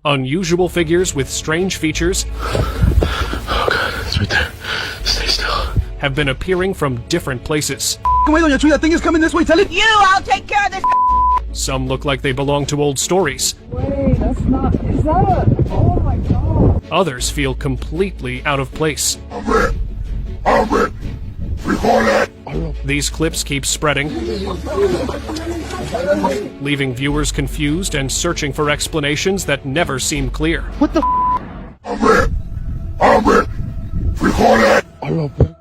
Unusual figures with strange features Oh god, it's right there. Stay still. have been appearing from different places. Wait, Doña Chuy, that thing is coming this way, tell it! You, I'll take care of this. Some look like they belong to old stories. Wait, that's not. Is that a. Oh my god. Others feel completely out of place. These clips keep spreading, leaving viewers confused and searching for explanations that never seem clear. What the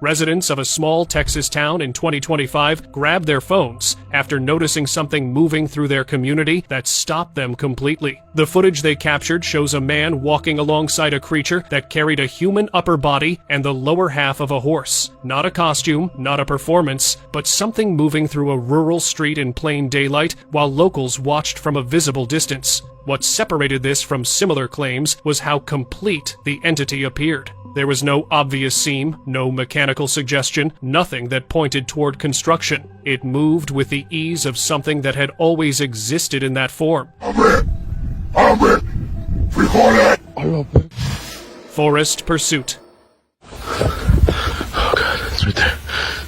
Residents of a small Texas town in 2025 grabbed their phones after noticing something moving through their community that stopped them completely. The footage they captured shows a man walking alongside a creature that carried a human upper body and the lower half of a horse. Not a costume, not a performance, but something moving through a rural street in plain daylight while locals watched from a visible distance. What separated this from similar claims was how complete the entity appeared. There was no obvious seam, no mechanical suggestion, nothing that pointed toward construction. It moved with the ease of something that had always existed in that form. Forest pursuit. Oh god, it's right there.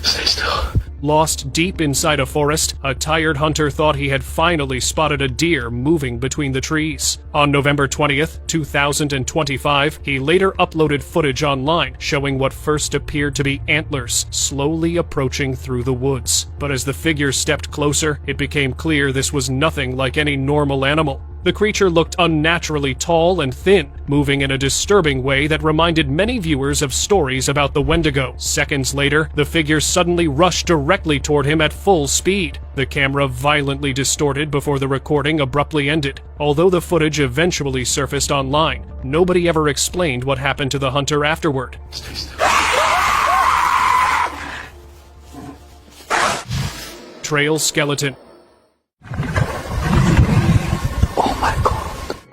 Stay still. Lost deep inside a forest, a tired hunter thought he had finally spotted a deer moving between the trees. On November 20th, 2025, he later uploaded footage online showing what first appeared to be antlers slowly approaching through the woods. But as the figure stepped closer, it became clear this was nothing like any normal animal. The creature looked unnaturally tall and thin, moving in a disturbing way that reminded many viewers of stories about the Wendigo. Seconds later, the figure suddenly rushed directly toward him at full speed. The camera violently distorted before the recording abruptly ended. Although the footage eventually surfaced online, nobody ever explained what happened to the hunter afterward. Stay still. Trail skeleton.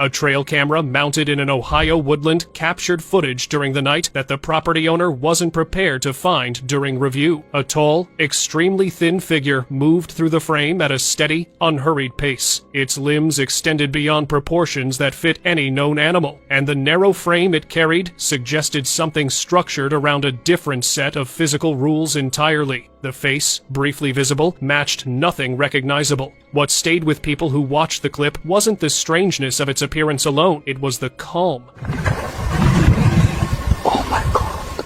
A trail camera mounted in an Ohio woodland captured footage during the night that the property owner wasn't prepared to find during review. A tall, extremely thin figure moved through the frame at a steady, unhurried pace. Its limbs extended beyond proportions that fit any known animal, and the narrow frame it carried suggested something structured around a different set of physical rules entirely. The face, briefly visible, matched nothing recognizable. What stayed with people who watched the clip wasn't the strangeness of its appearance alone, it was the calm. Oh my god.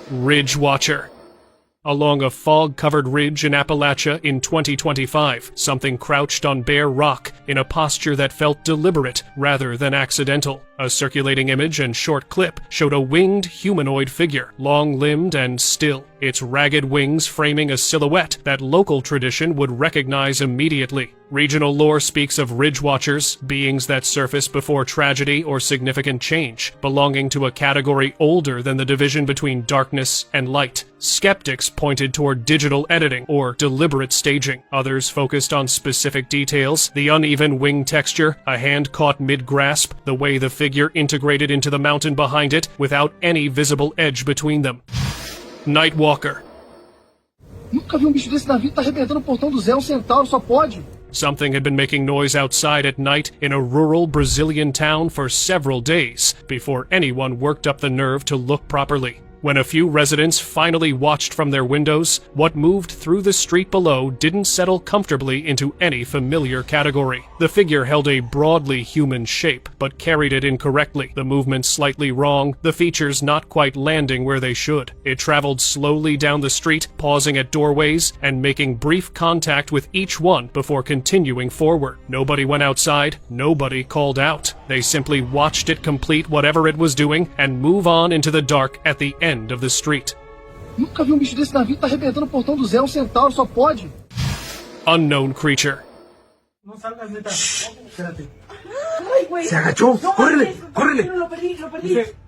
Ridge Watcher. Along a fog-covered ridge in Appalachia in 2025, something crouched on bare rock in a posture that felt deliberate rather than accidental. A circulating image and short clip showed a winged humanoid figure, long-limbed and still, its ragged wings framing a silhouette that local tradition would recognize immediately. Regional lore speaks of Ridge Watchers, beings that surface before tragedy or significant change, belonging to a category older than the division between darkness and light. Skeptics pointed toward digital editing or deliberate staging. Others focused on specific details, the uneven wing texture, a hand caught mid-grasp, the way the figure integrated into the mountain behind it without any visible edge between them. Nightwalker. Nunca vi bicho desse na vida, tá arrebentando o portão do Zé, centauro, só pode. Something had been making noise outside at night in a rural Brazilian town for several days before anyone worked up the nerve to look properly. When a few residents finally watched from their windows, what moved through the street below didn't settle comfortably into any familiar category. The figure held a broadly human shape, but carried it incorrectly, the movement slightly wrong, the features not quite landing where they should. It traveled slowly down the street, pausing at doorways and making brief contact with each one before continuing forward. Nobody went outside, nobody called out. They simply watched it complete whatever it was doing and move on into the dark at the end of the street. Nunca vi bicho desse na vida, tá arrebentando o portão do Zé, centauro, só pode. Unknown creature. Não sabe onde ele tá. Espérate. Se agachó. Córrele, córrele.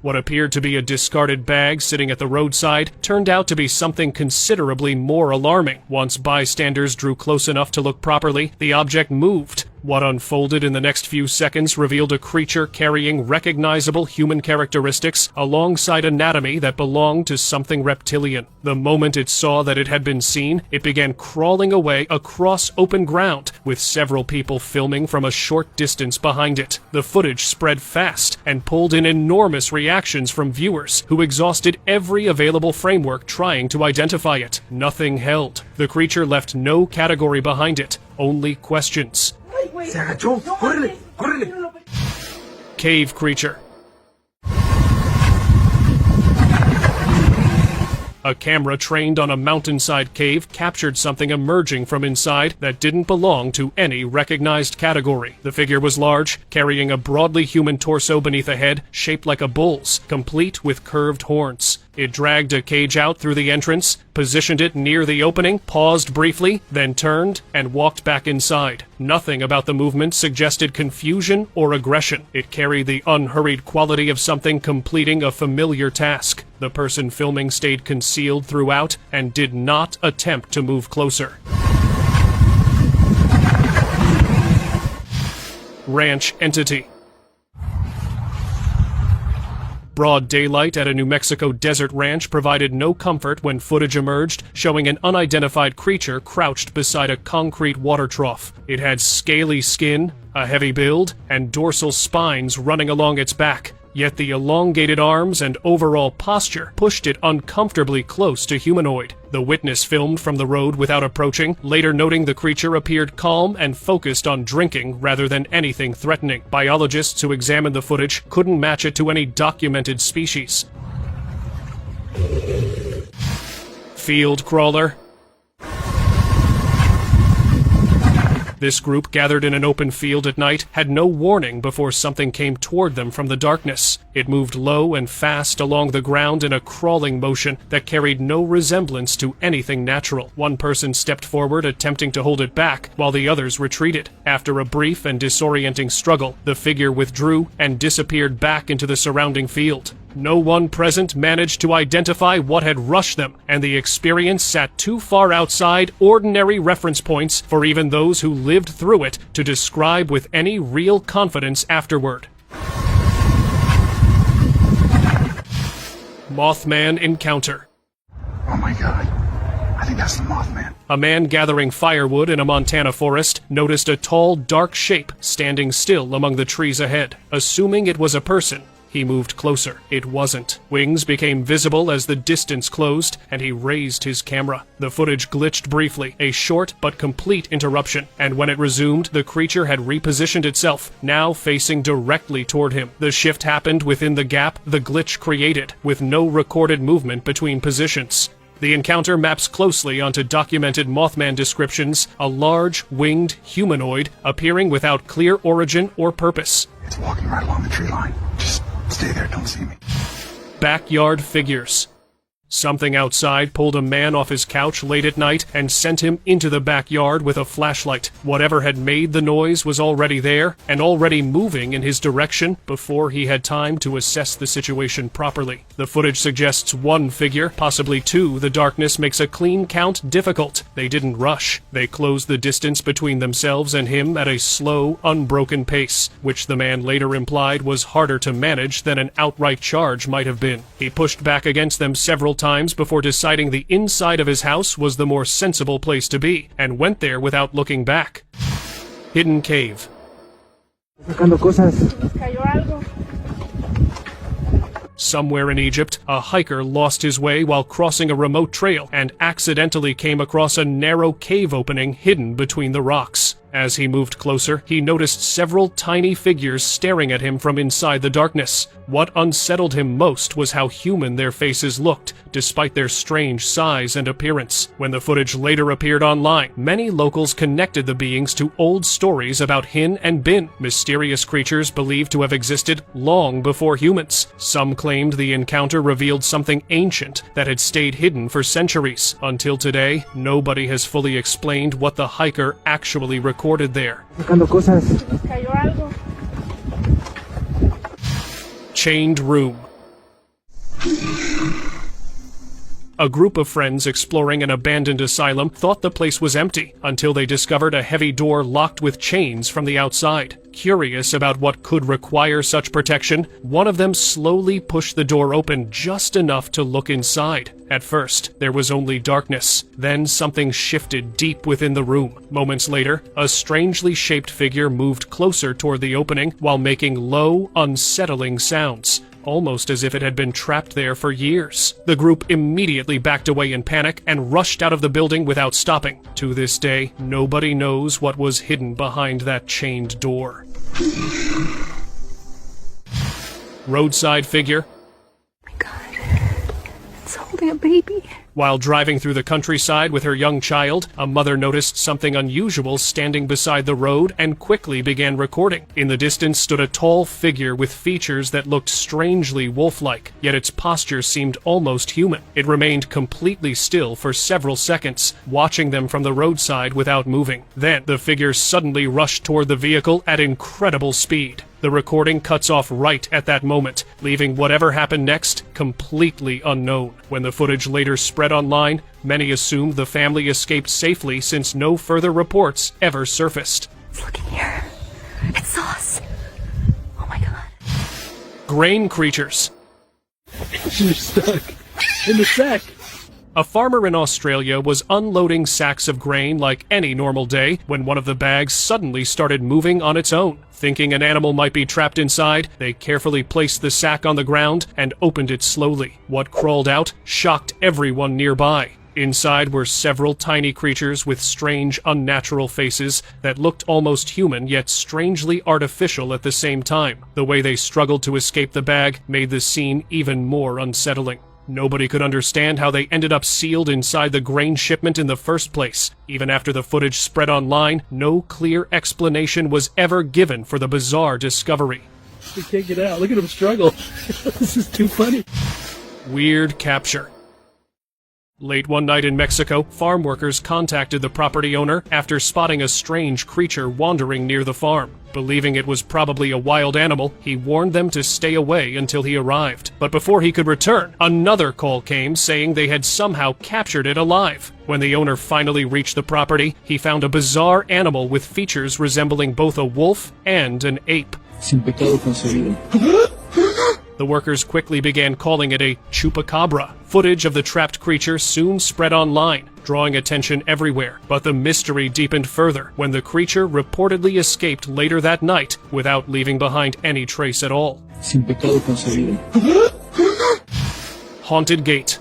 What appeared to be a discarded bag sitting at the roadside turned out to be something considerably more alarming. Once bystanders drew close enough to look properly, the object moved. What unfolded in the next few seconds revealed a creature carrying recognizable human characteristics alongside anatomy that belonged to something reptilian. The moment it saw that it had been seen, it began crawling away across open ground, with several people filming from a short distance behind it. The footage spread fast and pulled in enormous reactions from viewers who exhausted every available framework trying to identify it. Nothing held. The creature left no category behind it, only questions. Se agachó. Córrele, córrele. Cave creature. A camera trained on a mountainside cave captured something emerging from inside that didn't belong to any recognized category. The figure was large, carrying a broadly human torso beneath a head shaped like a bull's, complete with curved horns. It dragged a cage out through the entrance, positioned it near the opening, paused briefly, then turned and walked back inside. Nothing about the movement suggested confusion or aggression. It carried the unhurried quality of something completing a familiar task. The person filming stayed concealed throughout and did not attempt to move closer. Ranch entity. Broad daylight at a New Mexico desert ranch provided no comfort when footage emerged, showing an unidentified creature crouched beside a concrete water trough. It had scaly skin, a heavy build, and dorsal spines running along its back. Yet the elongated arms and overall posture pushed it uncomfortably close to humanoid. The witness filmed from the road without approaching, later noting the creature appeared calm and focused on drinking rather than anything threatening. Biologists who examined the footage couldn't match it to any documented species. Field crawler. This group, gathered in an open field at night, had no warning before something came toward them from the darkness. It moved low and fast along the ground in a crawling motion that carried no resemblance to anything natural. One person stepped forward, attempting to hold it back, while the others retreated. After a brief and disorienting struggle, the figure withdrew and disappeared back into the surrounding field. No one present managed to identify what had rushed them, and the experience sat too far outside ordinary reference points for even those who lived through it to describe with any real confidence afterward. Mothman encounter. Oh my God. I think that's the Mothman. A man gathering firewood in a Montana forest noticed a tall, dark shape standing still among the trees ahead. Assuming it was a person, he moved closer. It wasn't. Wings became visible as the distance closed, and he raised his camera. The footage glitched briefly, a short but complete interruption, and when it resumed, the creature had repositioned itself, now facing directly toward him. The shift happened within the gap the glitch created, with no recorded movement between positions. The encounter maps closely onto documented Mothman descriptions, a large, winged humanoid appearing without clear origin or purpose. It's walking right along the tree line. Just stay there, don't see me. Backyard figures. Something outside pulled a man off his couch late at night and sent him into the backyard with a flashlight. Whatever had made the noise was already there and already moving in his direction before he had time to assess the situation properly. The footage suggests one figure, possibly two. The darkness makes a clean count difficult. They didn't rush. They closed the distance between themselves and him at a slow, unbroken pace, which the man later implied was harder to manage than an outright charge might have been. He pushed back against them several times before deciding the inside of his house was the more sensible place to be, and went there without looking back. Hidden cave. Sacando cosas. Cayó algo. Somewhere in Egypt, a hiker lost his way while crossing a remote trail and accidentally came across a narrow cave opening hidden between the rocks. As he moved closer, he noticed several tiny figures staring at him from inside the darkness. What unsettled him most was how human their faces looked, despite their strange size and appearance. When the footage later appeared online, many locals connected the beings to old stories about Hin and Bin, mysterious creatures believed to have existed long before humans. Some claimed the encounter revealed something ancient that had stayed hidden for centuries. Until today, nobody has fully explained what the hiker actually recorded there. Sacando cosas. Cayó algo. Chained room. A group of friends exploring an abandoned asylum thought the place was empty until they discovered a heavy door locked with chains from the outside. Curious about what could require such protection, one of them slowly pushed the door open just enough to look inside. At first, there was only darkness. Then something shifted deep within the room. Moments later, a strangely shaped figure moved closer toward the opening while making low, unsettling sounds, almost as if it had been trapped there for years. The group immediately backed away in panic and rushed out of the building without stopping. To this day, nobody knows what was hidden behind that chained door. Roadside figure. Oh my God, it's holding a baby. While driving through the countryside with her young child, a mother noticed something unusual standing beside the road and quickly began recording. In the distance stood a tall figure with features that looked strangely wolf-like, yet its posture seemed almost human. It remained completely still for several seconds, watching them from the roadside without moving. Then, the figure suddenly rushed toward the vehicle at incredible speed. The recording cuts off right at that moment, leaving whatever happened next completely unknown. When the footage later spread online, many assumed the family escaped safely since no further reports ever surfaced. It's looking here. It saw us. Oh my God. Grain creatures. You're stuck in the sack. A farmer in Australia was unloading sacks of grain like any normal day when one of the bags suddenly started moving on its own. Thinking an animal might be trapped inside, they carefully placed the sack on the ground and opened it slowly. What crawled out shocked everyone nearby. Inside were several tiny creatures with strange, unnatural faces that looked almost human yet strangely artificial at the same time. The way they struggled to escape the bag made the scene even more unsettling. Nobody could understand how they ended up sealed inside the grain shipment in the first place. Even after the footage spread online, no clear explanation was ever given for the bizarre discovery. We can't get out. Look at him struggle. This is too funny. Weird capture. Late one night in Mexico, farm workers contacted the property owner after spotting a strange creature wandering near the farm. Believing it was probably a wild animal, he warned them to stay away until he arrived. But before he could return, another call came saying they had somehow captured it alive. When the owner finally reached the property, he found a bizarre animal with features resembling both a wolf and an ape. Sin pecado concebido. The workers quickly began calling it a chupacabra. Footage of the trapped creature soon spread online, drawing attention everywhere. But the mystery deepened further when the creature reportedly escaped later that night without leaving behind any trace at all. Sin pecado concebido. Haunted Gate.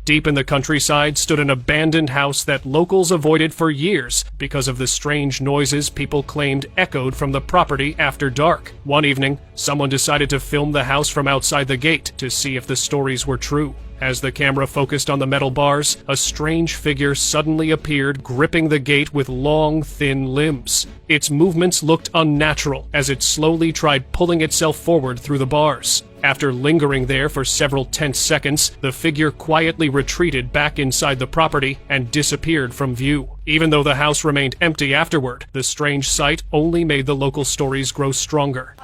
Deep in the countryside stood an abandoned house that locals avoided for years because of the strange noises people claimed echoed from the property after dark. One evening, someone decided to film the house from outside the gate to see if the stories were true. As the camera focused on the metal bars, a strange figure suddenly appeared, gripping the gate with long, thin limbs. Its movements looked unnatural as it slowly tried pulling itself forward through the bars. After lingering there for several tense seconds, the figure quietly retreated back inside the property and disappeared from view. Even though the house remained empty afterward, the strange sight only made the local stories grow stronger.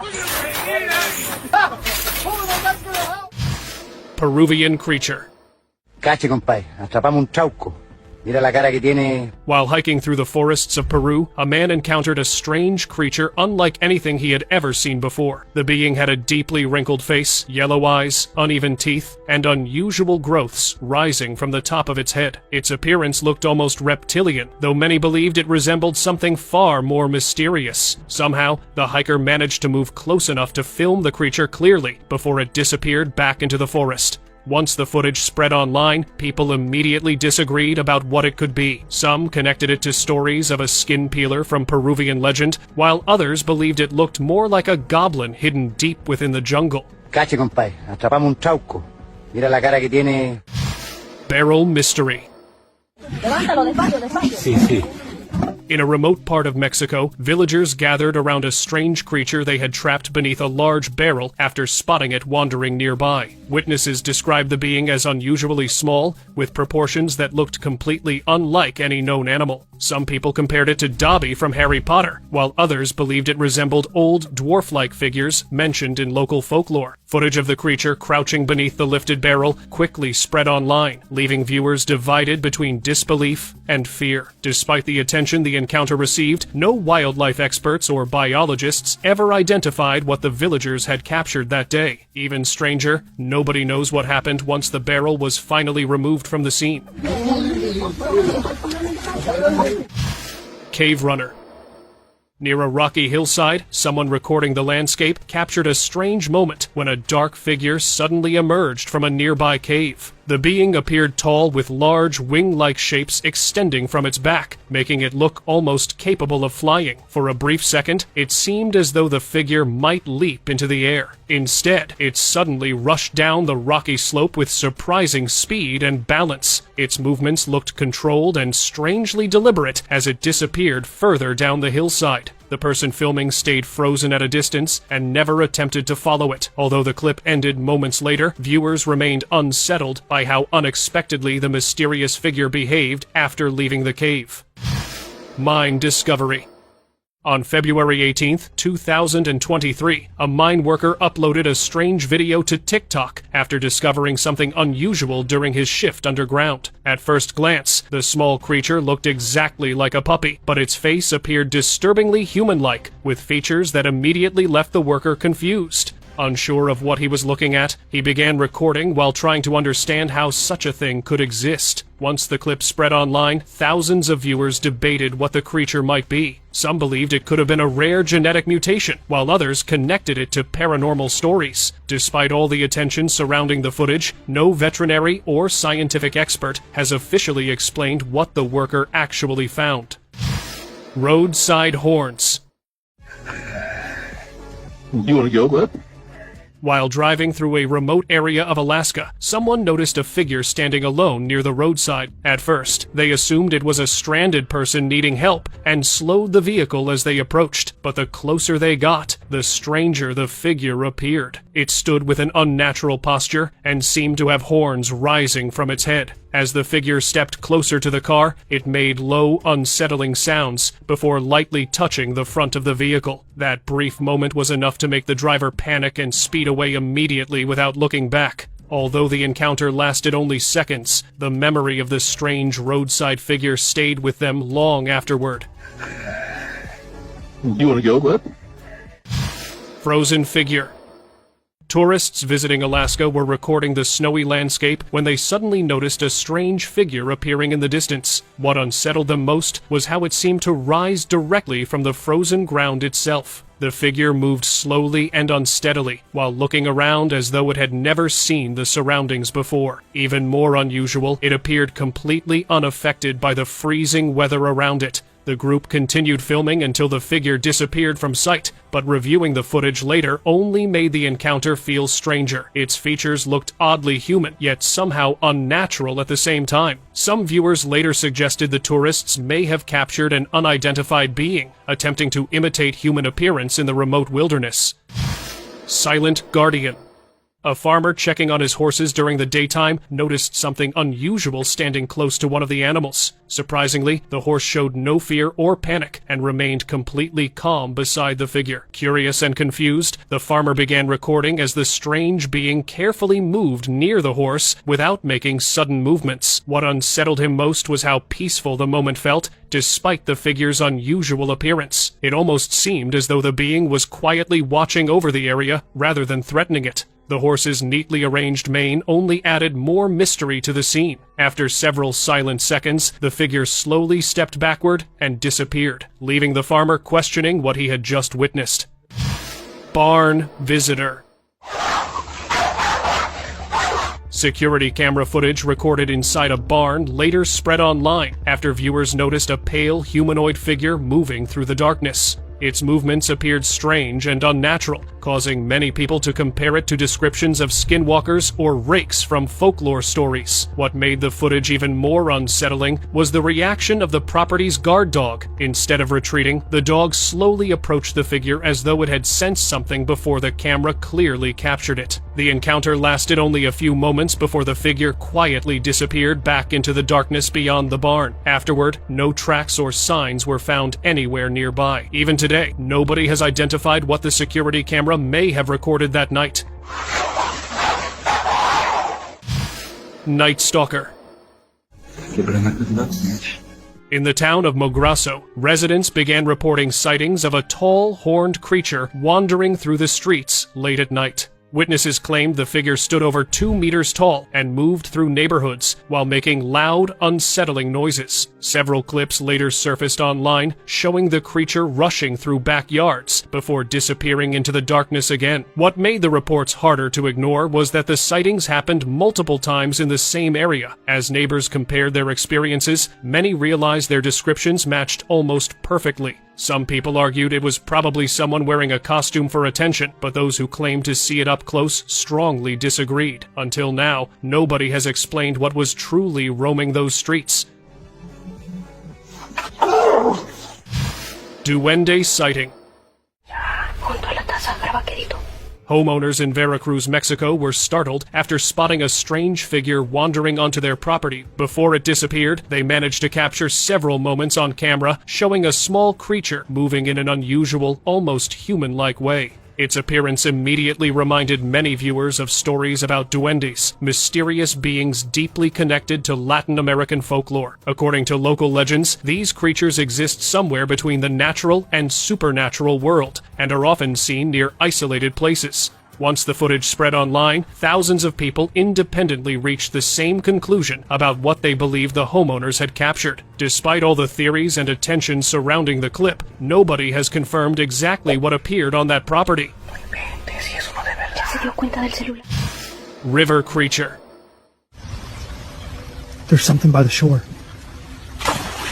Peruvian creature. Cache, compadre. Atrapamos un trauco. Mira la cara que tiene. While hiking through the forests of Peru, a man encountered a strange creature unlike anything he had ever seen before. The being had a deeply wrinkled face, yellow eyes, uneven teeth, and unusual growths rising from the top of its head. Its appearance looked almost reptilian, though many believed it resembled something far more mysterious. Somehow, the hiker managed to move close enough to film the creature clearly before it disappeared back into the forest. Once the footage spread online, people immediately disagreed about what it could be. Some connected it to stories of a skin peeler from Peruvian legend, while others believed it looked more like a goblin hidden deep within the jungle. Cache, compadre. Atrapamos un trauco. Mira la cara que tiene. Barrel mystery. Sí, sí. In a remote part of Mexico, villagers gathered around a strange creature they had trapped beneath a large barrel after spotting it wandering nearby. Witnesses described the being as unusually small, with proportions that looked completely unlike any known animal. Some people compared it to Dobby from Harry Potter, while others believed it resembled old dwarf-like figures mentioned in local folklore. Footage of the creature crouching beneath the lifted barrel quickly spread online, leaving viewers divided between disbelief and fear. Despite the attention the encounter received, no wildlife experts or biologists ever identified what the villagers had captured that day. Even stranger, nobody knows what happened once the barrel was finally removed from the scene. Cave runner. Near a rocky hillside, someone recording the landscape captured a strange moment when a dark figure suddenly emerged from a nearby cave. The being appeared tall with large wing-like shapes extending from its back, making it look almost capable of flying. For a brief second, it seemed as though the figure might leap into the air. Instead, it suddenly rushed down the rocky slope with surprising speed and balance. Its movements looked controlled and strangely deliberate as it disappeared further down the hillside. The person filming stayed frozen at a distance and never attempted to follow it. Although the clip ended moments later, viewers remained unsettled by how unexpectedly the mysterious figure behaved after leaving the cave. Mine discovery. On February 18, 2023, a mine worker uploaded a strange video to TikTok after discovering something unusual during his shift underground. At first glance, the small creature looked exactly like a puppy, but its face appeared disturbingly human-like, with features that immediately left the worker confused. Unsure of what he was looking at, he began recording while trying to understand how such a thing could exist. Once the clip spread online, thousands of viewers debated what the creature might be. Some believed it could have been a rare genetic mutation, while others connected it to paranormal stories. Despite all the attention surrounding the footage, no veterinary or scientific expert has officially explained what the worker actually found. Roadside horns. You want to go, bud? While driving through a remote area of Alaska, someone noticed a figure standing alone near the roadside. At first, they assumed it was a stranded person needing help and slowed the vehicle as they approached. But the closer they got, the stranger the figure appeared. It stood with an unnatural posture and seemed to have horns rising from its head. As the figure stepped closer to the car, it made low, unsettling sounds before lightly touching the front of the vehicle. That brief moment was enough to make the driver panic and speed away immediately without looking back. Although the encounter lasted only seconds, the memory of the strange roadside figure stayed with them long afterward. You want to go, bud? Frozen figure. Tourists visiting Alaska were recording the snowy landscape when they suddenly noticed a strange figure appearing in the distance. What unsettled them most was how it seemed to rise directly from the frozen ground itself. The figure moved slowly and unsteadily, while looking around as though it had never seen the surroundings before. Even more unusual, it appeared completely unaffected by the freezing weather around it. The group continued filming until the figure disappeared from sight, but reviewing the footage later only made the encounter feel stranger. Its features looked oddly human, yet somehow unnatural at the same time. Some viewers later suggested the tourists may have captured an unidentified being, attempting to imitate human appearance in the remote wilderness. Silent guardian. A farmer checking on his horses during the daytime noticed something unusual standing close to one of the animals. Surprisingly, the horse showed no fear or panic and remained completely calm beside the figure. Curious and confused, the farmer began recording as the strange being carefully moved near the horse without making sudden movements. What unsettled him most was how peaceful the moment felt, despite the figure's unusual appearance. It almost seemed as though the being was quietly watching over the area rather than threatening it. The horse's neatly arranged mane only added more mystery to the scene. After several silent seconds, the figure slowly stepped backward and disappeared, leaving the farmer questioning what he had just witnessed. Barn visitor. Security camera footage recorded inside a barn later spread online after viewers noticed a pale humanoid figure moving through the darkness. Its movements appeared strange and unnatural, causing many people to compare it to descriptions of skinwalkers or rakes from folklore stories. What made the footage even more unsettling was the reaction of the property's guard dog. Instead of retreating, the dog slowly approached the figure as though it had sensed something before the camera clearly captured it. The encounter lasted only a few moments before the figure quietly disappeared back into the darkness beyond the barn. Afterward, no tracks or signs were found anywhere nearby. Even today, nobody has identified what the security camera may have recorded that night. Night Stalker. In the town of Mograsso, residents began reporting sightings of a tall, horned creature wandering through the streets late at night. Witnesses claimed the figure stood over 2 meters tall and moved through neighborhoods while making loud, unsettling noises. Several clips later surfaced online showing the creature rushing through backyards before disappearing into the darkness again. What made the reports harder to ignore was that the sightings happened multiple times in the same area. As neighbors compared their experiences, many realized their descriptions matched almost perfectly. Some people argued it was probably someone wearing a costume for attention, but those who claimed to see it up close strongly disagreed. Until now, nobody has explained what was truly roaming those streets. Duende sighting. Homeowners in Veracruz, Mexico were startled after spotting a strange figure wandering onto their property. Before it disappeared, they managed to capture several moments on camera showing a small creature moving in an unusual, almost human-like way. Its appearance immediately reminded many viewers of stories about duendes, mysterious beings deeply connected to Latin American folklore. According to local legends, these creatures exist somewhere between the natural and supernatural world, and are often seen near isolated places. Once the footage spread online, thousands of people independently reached the same conclusion about what they believed the homeowners had captured. Despite all the theories and attention surrounding the clip, nobody has confirmed exactly what appeared on that property. River creature. There's something by the shore.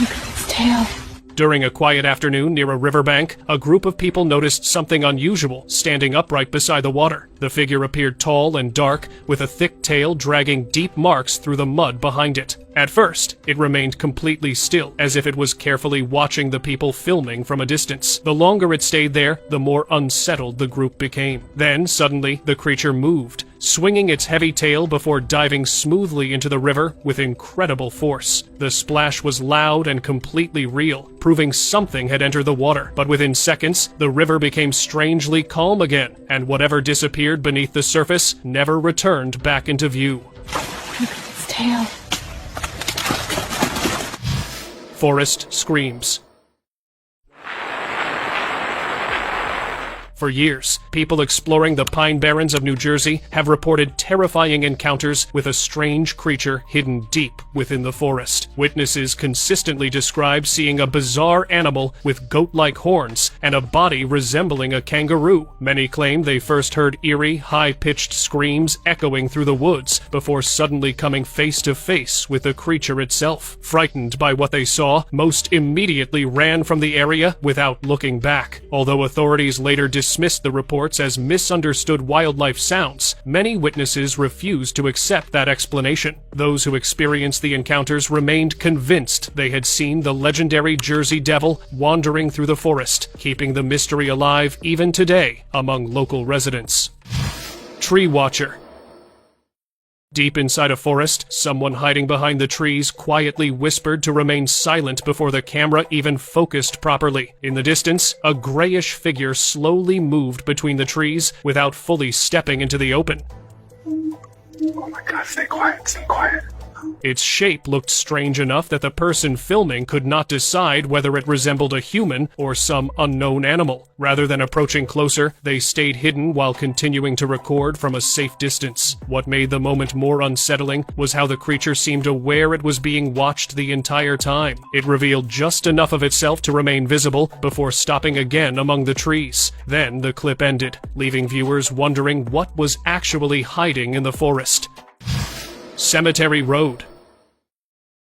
Its tail. During a quiet afternoon near a riverbank, a group of people noticed something unusual standing upright beside the water. The figure appeared tall and dark, with a thick tail dragging deep marks through the mud behind it. At first, it remained completely still, as if it was carefully watching the people filming from a distance. The longer it stayed there, the more unsettled the group became. Then, suddenly, the creature moved, swinging its heavy tail before diving smoothly into the river with incredible force. The splash was loud and completely real, proving something had entered the water. But within seconds, the river became strangely calm again, and whatever disappeared beneath the surface never returned back into view. Its tail. Forest screams. For years, people exploring the Pine Barrens of New Jersey have reported terrifying encounters with a strange creature hidden deep within the forest. Witnesses consistently describe seeing a bizarre animal with goat-like horns and a body resembling a kangaroo. Many claim they first heard eerie, high-pitched screams echoing through the woods before suddenly coming face to face with the creature itself. Frightened by what they saw, most immediately ran from the area without looking back. Although authorities later dismissed the reports as misunderstood wildlife sounds, many witnesses refused to accept that explanation. Those who experienced the encounters remained convinced they had seen the legendary Jersey Devil wandering through the forest, keeping the mystery alive even today among local residents. Tree Watcher. Deep inside a forest, someone hiding behind the trees quietly whispered to remain silent before the camera even focused properly. In the distance, a grayish figure slowly moved between the trees without fully stepping into the open. Oh my god, stay quiet, stay quiet. Its shape looked strange enough that the person filming could not decide whether it resembled a human or some unknown animal. Rather than approaching closer, they stayed hidden while continuing to record from a safe distance. What made the moment more unsettling was how the creature seemed aware it was being watched the entire time. It revealed just enough of itself to remain visible before stopping again among the trees. Then the clip ended, leaving viewers wondering what was actually hiding in the forest. Cemetery Road.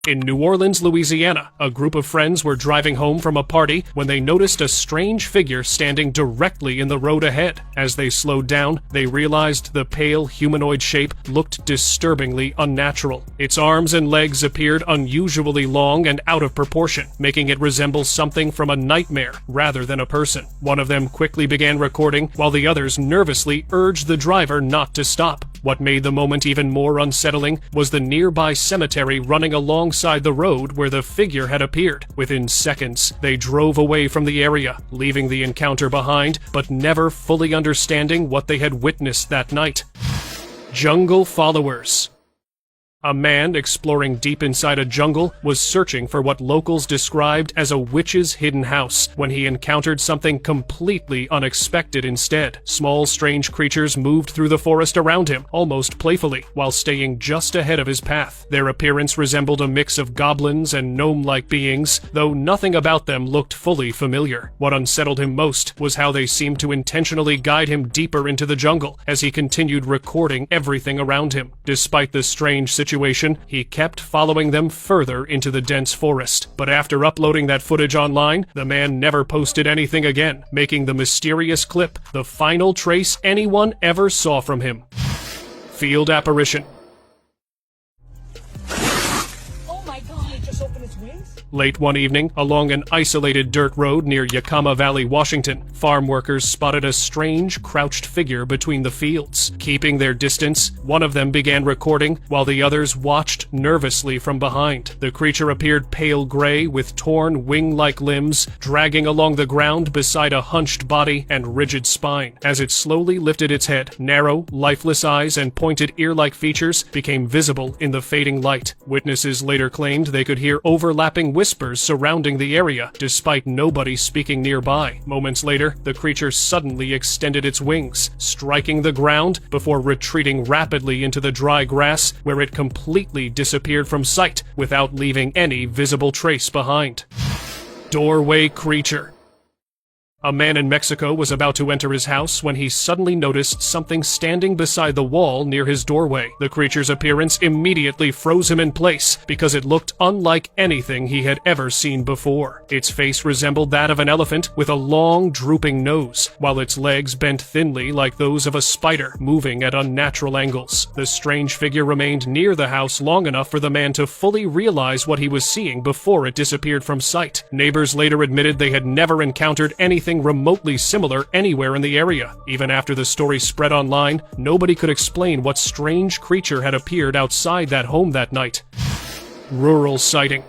In New Orleans, Louisiana, a group of friends were driving home from a party when they noticed a strange figure standing directly in the road ahead. As they slowed down, they realized the pale humanoid shape looked disturbingly unnatural. Its arms and legs appeared unusually long and out of proportion, making it resemble something from a nightmare rather than a person. One of them quickly began recording, while the others nervously urged the driver not to stop. What made the moment even more unsettling was the nearby cemetery running alongside the road where the figure had appeared. Within seconds, they drove away from the area, leaving the encounter behind, but never fully understanding what they had witnessed that night. Jungle followers. A man exploring deep inside a jungle was searching for what locals described as a witch's hidden house when he encountered something completely unexpected instead. Small, strange creatures moved through the forest around him, almost playfully, while staying just ahead of his path. Their appearance resembled a mix of goblins and gnome-like beings, though nothing about them looked fully familiar. What unsettled him most was how they seemed to intentionally guide him deeper into the jungle as he continued recording everything around him. Despite the strange situation, he kept following them further into the dense forest. But after uploading that footage online, the man never posted anything again, making the mysterious clip the final trace anyone ever saw from him. Field apparition. Oh my god, it just opened its wings? Late one evening, along an isolated dirt road near Yakima Valley, Washington, farm workers spotted a strange, crouched figure between the fields. Keeping their distance, one of them began recording, while the others watched nervously from behind. The creature appeared pale gray, with torn, wing-like limbs, dragging along the ground beside a hunched body and rigid spine. As it slowly lifted its head, narrow, lifeless eyes and pointed ear-like features became visible in the fading light. Witnesses later claimed they could hear overlapping whispers surrounding the area, despite nobody speaking nearby. Moments later, the creature suddenly extended its wings, striking the ground before retreating rapidly into the dry grass, where it completely disappeared from sight without leaving any visible trace behind. Doorway creature. A man in Mexico was about to enter his house when he suddenly noticed something standing beside the wall near his doorway. The creature's appearance immediately froze him in place because it looked unlike anything he had ever seen before. Its face resembled that of an elephant with a long, drooping nose, while its legs bent thinly like those of a spider, moving at unnatural angles. The strange figure remained near the house long enough for the man to fully realize what he was seeing before it disappeared from sight. Neighbors later admitted they had never encountered anything remotely similar anywhere in the area. Even after the story spread online, nobody could explain what strange creature had appeared outside that home that night. Rural sighting.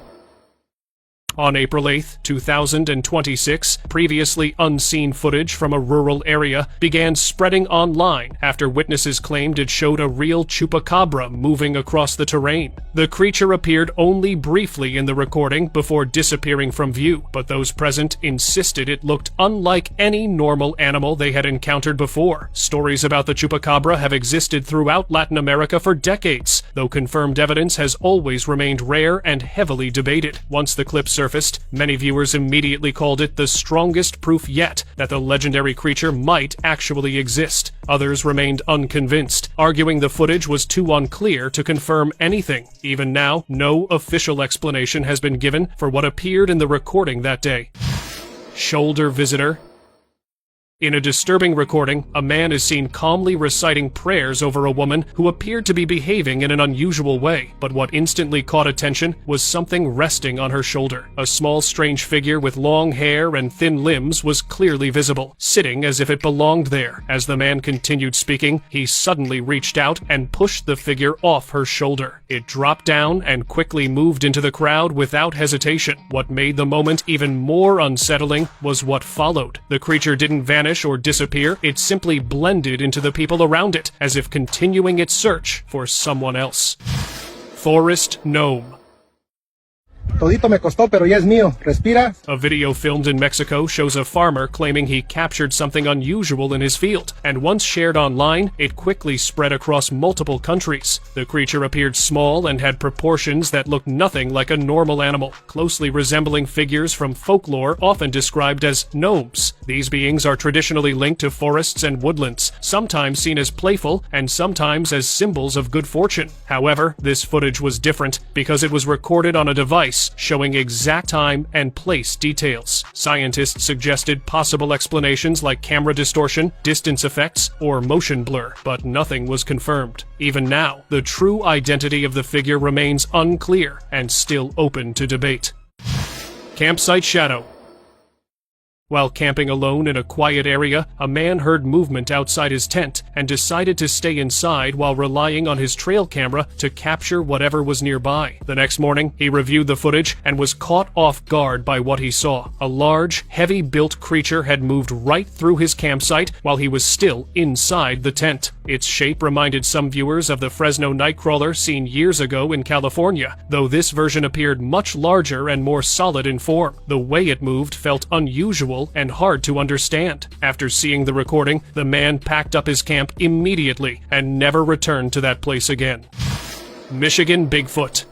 On April 8, 2026, previously unseen footage from a rural area began spreading online after witnesses claimed it showed a real chupacabra moving across the terrain. The creature appeared only briefly in the recording before disappearing from view, but those present insisted it looked unlike any normal animal they had encountered before. Stories about the chupacabra have existed throughout Latin America for decades, though confirmed evidence has always remained rare and heavily debated. Once the clip surfaced, many viewers immediately called it the strongest proof yet that the legendary creature might actually exist. Others remained unconvinced, arguing the footage was too unclear to confirm anything. Even now, no official explanation has been given for what appeared in the recording that day. Shoulder visitor. In a disturbing recording, a man is seen calmly reciting prayers over a woman who appeared to be behaving in an unusual way, but what instantly caught attention was something resting on her shoulder. A small, strange figure with long hair and thin limbs was clearly visible, sitting as if it belonged there. As the man continued speaking, he suddenly reached out and pushed the figure off her shoulder. It dropped down and quickly moved into the crowd without hesitation. What made the moment even more unsettling was what followed. The creature didn't vanish or disappear, it simply blended into the people around it, as if continuing its search for someone else. Forest gnome. Todito me costó, pero ya es mío. Respira. A video filmed in Mexico shows a farmer claiming he captured something unusual in his field, and once shared online, it quickly spread across multiple countries. The creature appeared small and had proportions that looked nothing like a normal animal, closely resembling figures from folklore often described as gnomes. These beings are traditionally linked to forests and woodlands, sometimes seen as playful and sometimes as symbols of good fortune. However, this footage was different because it was recorded on a device showing exact time and place details. Scientists suggested possible explanations like camera distortion, distance effects, or motion blur, but nothing was confirmed. Even now, the true identity of the figure remains unclear and still open to debate. Campsite shadow. While camping alone in a quiet area, a man heard movement outside his tent and decided to stay inside while relying on his trail camera to capture whatever was nearby. The next morning, he reviewed the footage and was caught off guard by what he saw. A large, heavy-built creature had moved right through his campsite while he was still inside the tent. Its shape reminded some viewers of the Fresno nightcrawler seen years ago in California, though this version appeared much larger and more solid in form. The way it moved felt unusual and hard to understand. After seeing the recording, the man packed up his camp immediately and never returned to that place again. Michigan Bigfoot.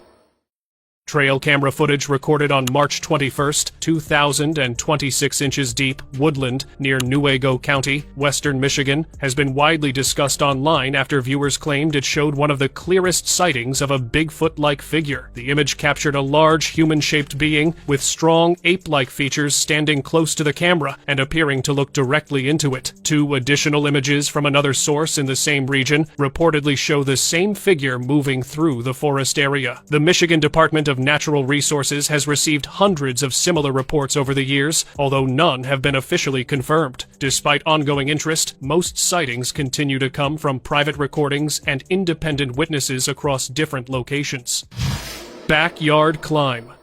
Trail camera footage recorded on March 21st, 2,026 inches deep, woodland near Newaygo County, western Michigan, has been widely discussed online after viewers claimed it showed one of the clearest sightings of a Bigfoot-like figure. The image captured a large, human-shaped being with strong, ape-like features standing close to the camera and appearing to look directly into it. Two additional images from another source in the same region reportedly show the same figure moving through the forest area. The Michigan Department of Natural Resources has received hundreds of similar reports over the years, although none have been officially confirmed. Despite ongoing interest, most sightings continue to come from private recordings and independent witnesses across different locations. Backyard climb.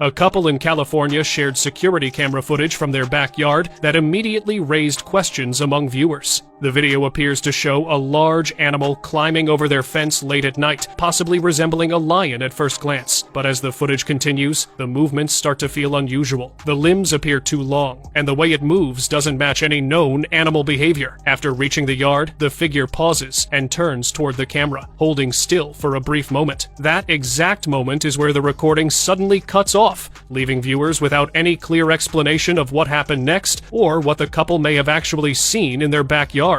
A couple in California shared security camera footage from their backyard that immediately raised questions among viewers. The video appears to show a large animal climbing over their fence late at night, possibly resembling a lion at first glance. But as the footage continues, the movements start to feel unusual. The limbs appear too long, and the way it moves doesn't match any known animal behavior. After reaching the yard, the figure pauses and turns toward the camera, holding still for a brief moment. That exact moment is where the recording suddenly cuts off, leaving viewers without any clear explanation of what happened next or what the couple may have actually seen in their backyard.